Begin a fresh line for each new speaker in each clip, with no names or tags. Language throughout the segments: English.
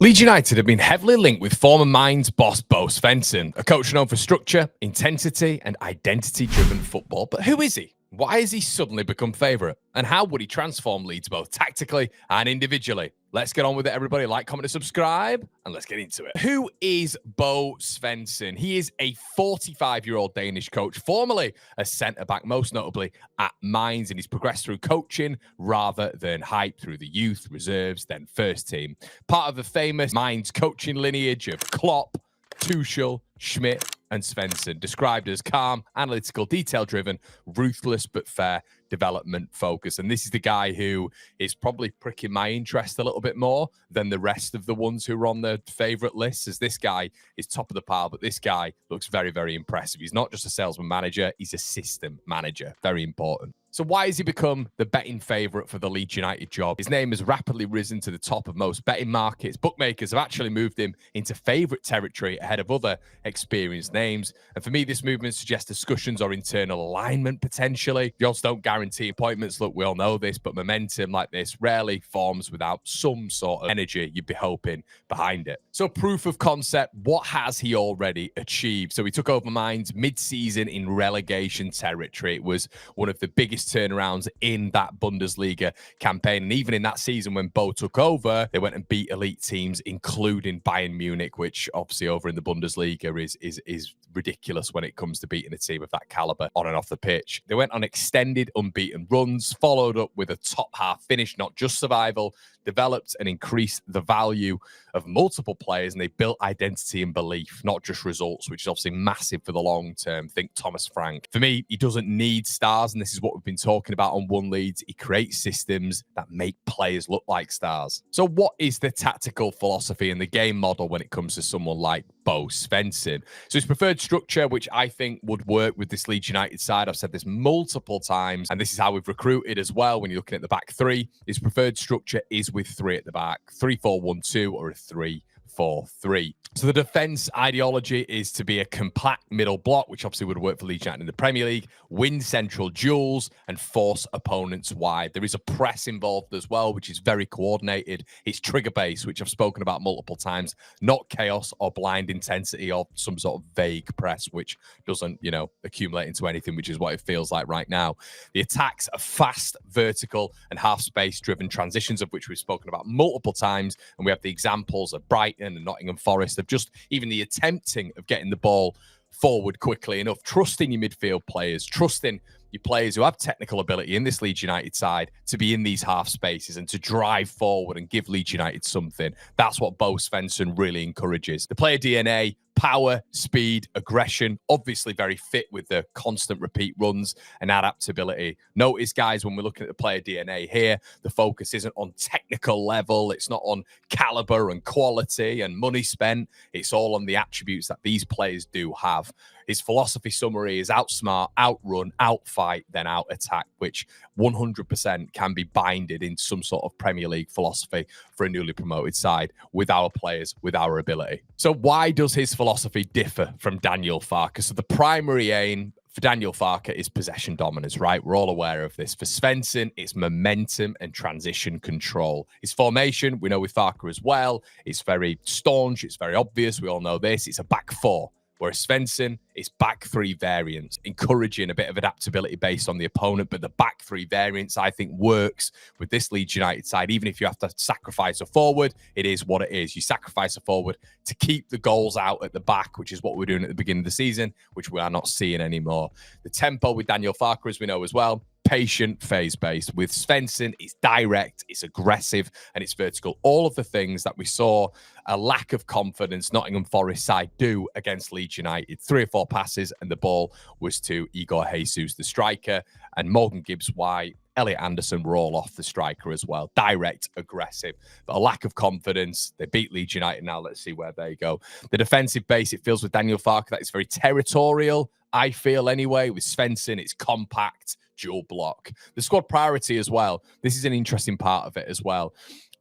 Leeds United have been heavily linked with former Mainz boss Bo Svensson, a coach known for structure, intensity, and identity-driven football. But who is he? Why has he suddenly become favourite? And how would he transform Leeds both tactically and individually? Let's get on with it, everybody. Like, comment, and subscribe, and let's get into it. Who is Bo Svensson? He is a 45-year-old Danish coach, formerly a centre-back, most notably at Mainz, and he's progressed through coaching rather than hype through the youth, reserves, then first team. Part of the famous Mainz coaching lineage of Klopp, Tuchel, Schmidt, and Svensson, described as calm, analytical, detail-driven, ruthless but fair development focus. And this is the guy who is probably pricking my interest a little bit more than the rest of the ones who are on the favourite lists, as this guy is top of the pile, but this guy looks very, very impressive. He's not just a salesman manager, he's a system manager. Very important. So why has he become the betting favourite for the Leeds United job? His name has rapidly risen to the top of most betting markets. Bookmakers have actually moved him into favourite territory ahead of other experienced names. And for me, this movement suggests discussions or internal alignment potentially. The odds don't guarantee appointments. Look, we all know this, but momentum like this rarely forms without some sort of energy you'd be hoping behind it. So proof of concept, what has he already achieved? So he took over Mainz mid-season in relegation territory. It was one of the biggest turnarounds in that Bundesliga campaign. And even in that season when Bo took over, they went and beat elite teams, including Bayern Munich, which obviously over in the Bundesliga is ridiculous when it comes to beating a team of that caliber on and off the pitch. They went on extended unbeaten runs, followed up with a top half finish, not just survival, developed and increased the value of multiple players, and they built identity and belief, not just results, which is obviously massive for the long term. Think Thomas Frank. For me, he doesn't need stars, and this is what we've been talking about on One Leeds. He creates systems that make players look like stars. So what is the tactical philosophy and the game model when it comes to someone like Bo Svensson? So his preferred structure, which I think would work with this Leeds United side, I've said this multiple times, and this is how we've recruited as well when you're looking at the back three. His preferred structure is with three at the back, 3-4-1-2 or a 3-4-3. So the defence ideology is to be a compact middle block, which obviously would work for Leeds United in the Premier League, win central duels and force opponents wide. There is a press involved as well, which is very coordinated. It's trigger-based, which I've spoken about multiple times, not chaos or blind intensity or some sort of vague press, which doesn't, accumulate into anything, which is what it feels like right now. The attacks are fast, vertical and half-space driven transitions, of which we've spoken about multiple times. And we have the examples of Brighton and Nottingham Forest of just even the attempting of getting the ball forward quickly enough, trusting your midfield players, trusting your players who have technical ability in this Leeds United side to be in these half spaces and to drive forward and give Leeds United something. That's what Bo Svensson really encourages. The player DNA, power, speed, aggression, obviously very fit with the constant repeat runs and adaptability. Notice, guys, when we're looking at the player DNA here, the focus isn't on technical level. It's not on caliber and quality and money spent. It's all on the attributes that these players do have. His philosophy summary is outsmart, outrun, outfight, then out-attack, which 100% can be binded in some sort of Premier League philosophy for a newly promoted side with our players, with our ability. So why does his philosophy differ from Daniel Farke? So the primary aim for Daniel Farke is possession dominance, right? We're all aware of this. For Svensson, it's momentum and transition control. His formation, we know with Farke as well, it's very staunch, it's very obvious. We all know this. It's a back four. Whereas Svensson is back three variants, encouraging a bit of adaptability based on the opponent. But the back three variants, I think, works with this Leeds United side. Even if you have to sacrifice a forward, it is what it is. You sacrifice a forward to keep the goals out at the back, which is what we're doing at the beginning of the season, which we are not seeing anymore. The tempo with Daniel Farke, as we know as well, patient, phase-based. With Svensson, it's direct, it's aggressive, and it's vertical. All of the things that we saw a lack of confidence Nottingham Forest side do against Leeds United. 3 or 4 passes, and the ball was to Igor Jesus, the striker, and Morgan Gibbs-White, Elliot Anderson were all off the striker as well. Direct, aggressive, but a lack of confidence. They beat Leeds United now. Let's see where they go. The defensive base, it feels with Daniel Farke that it's very territorial, I feel anyway. With Svensson, it's compact, dual block. The squad priority as well. This is an interesting part of it as well.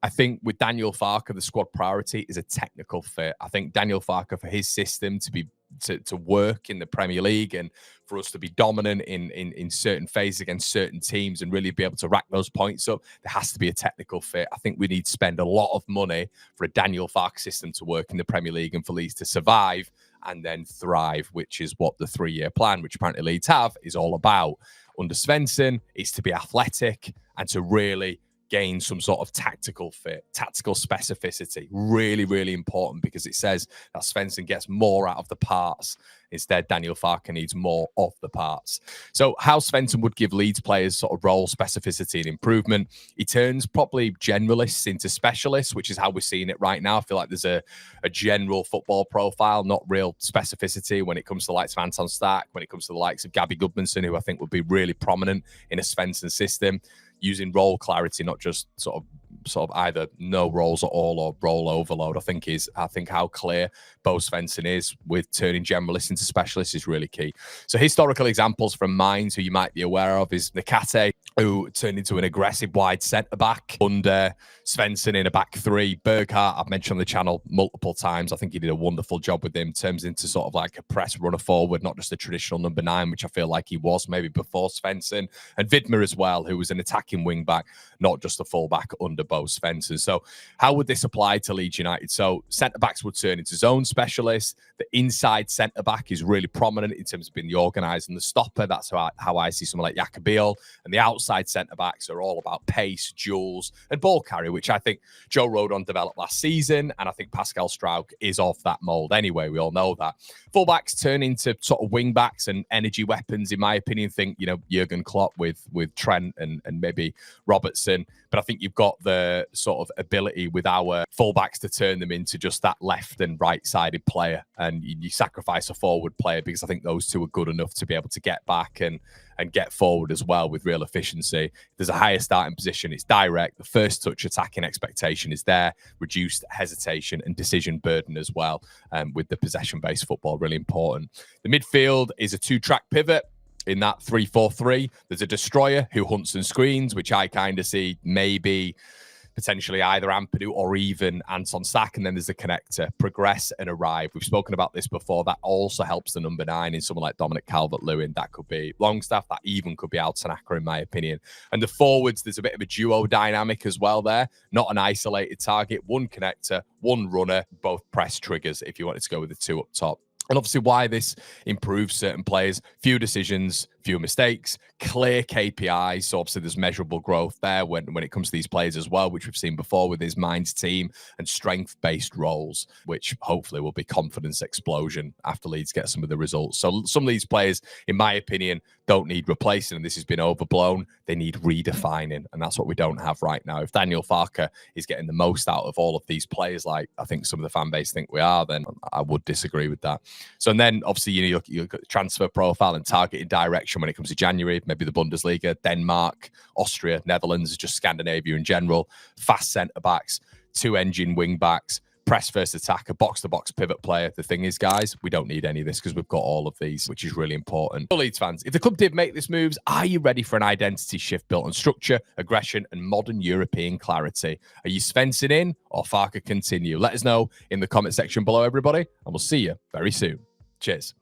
I think with Daniel Farke, the squad priority is a technical fit. I think Daniel Farke, for his system to be to work in the Premier League and for us to be dominant in certain phases against certain teams and really be able to rack those points up, there has to be a technical fit. I think we need to spend a lot of money for a Daniel Farke system to work in the Premier League and for Leeds to survive and then thrive, which is what the 3-year plan, which apparently Leeds have, is all about. Under Svensson, it's to be athletic and to really gain some sort of tactical fit, tactical specificity. Really, really important, because it says that Svensson gets more out of the parts. Instead, Daniel Farke needs more of the parts. So how Svensson would give Leeds players sort of role specificity and improvement, he turns probably generalists into specialists, which is how we're seeing it right now. I feel like there's a general football profile, not real specificity when it comes to the likes of Anton Stark, when it comes to the likes of Gabby Goodmanson, who I think would be really prominent in a Svensson system, using role clarity, not just sort of either no roles at all or role overload. I think how clear Bo Svensson is with turning generalists into specialists is really key. So historical examples from Mainz, who you might be aware of, is Nakate, who turned into an aggressive wide centre-back under Svensson in a back three. Berghardt, I've mentioned on the channel multiple times. I think he did a wonderful job with him. Turns into sort of like a press runner forward, not just a traditional number 9, which I feel like he was maybe before Svensson. And Vidmer as well, who was an attacking wing-back, not just a full-back under Bo Svensson. So how would this apply to Leeds United? So centre-backs would turn into zone specialists. The inside centre-back is really prominent in terms of being the organiser and the stopper. That's how I see someone like Jacobiel. And the outside centre-backs are all about pace, duels, and ball carry, which I think Joe Rodon developed last season. And I think Pascal Struijk is of that mould anyway. We all know that. Full-backs turn into sort of wing-backs and energy weapons, in my opinion. Think, Jurgen Klopp with Trent and maybe Robertson. But I think you've got the sort of ability with our fullbacks to turn them into just that left and right-sided player. And you sacrifice a forward player because I think those two are good enough to be able to get back and get forward as well with real efficiency. There's a higher starting position. It's direct. The first touch attacking expectation is there. Reduced hesitation and decision burden as well, with the possession-based football, really important. The midfield is a 2-track pivot. In that 3-4-3, there's a destroyer who hunts and screens, which I kind of see maybe potentially either Ampadu or even Anton Stark. And then there's the connector, progress and arrive. We've spoken about this before. That also helps the number 9 in someone like Dominic Calvert-Lewin. That could be Longstaff. That even could be Altanaka, in my opinion. And the forwards, there's a bit of a duo dynamic as well there. Not an isolated target. One connector, one runner, both press triggers if you wanted to go with the 2 up top. And obviously why this improves certain players, few decisions, fewer mistakes, clear KPIs. So obviously there's measurable growth there when it comes to these players as well, which we've seen before with his Mainz team, and strength-based roles, which hopefully will be confidence explosion after Leeds get some of the results. So some of these players, in my opinion, don't need replacing, and this has been overblown. They need redefining, and that's what we don't have right now. If Daniel Farke is getting the most out of all of these players, like I think some of the fan base think we are, then I would disagree with that. So and then obviously you look at transfer profile and targeted direction when it comes to January, maybe the Bundesliga, Denmark, Austria, Netherlands, just Scandinavia in general, fast centre-backs, 2-engine wing-backs, press first attacker, box-to-box pivot player. The thing is, guys, we don't need any of this because we've got all of these, which is really important. So Leeds fans, if the club did make this moves, are you ready for an identity shift built on structure, aggression, and modern European clarity? Are you Svensson in or Farke continue? Let us know in the comment section below, everybody, and we'll see you very soon. Cheers.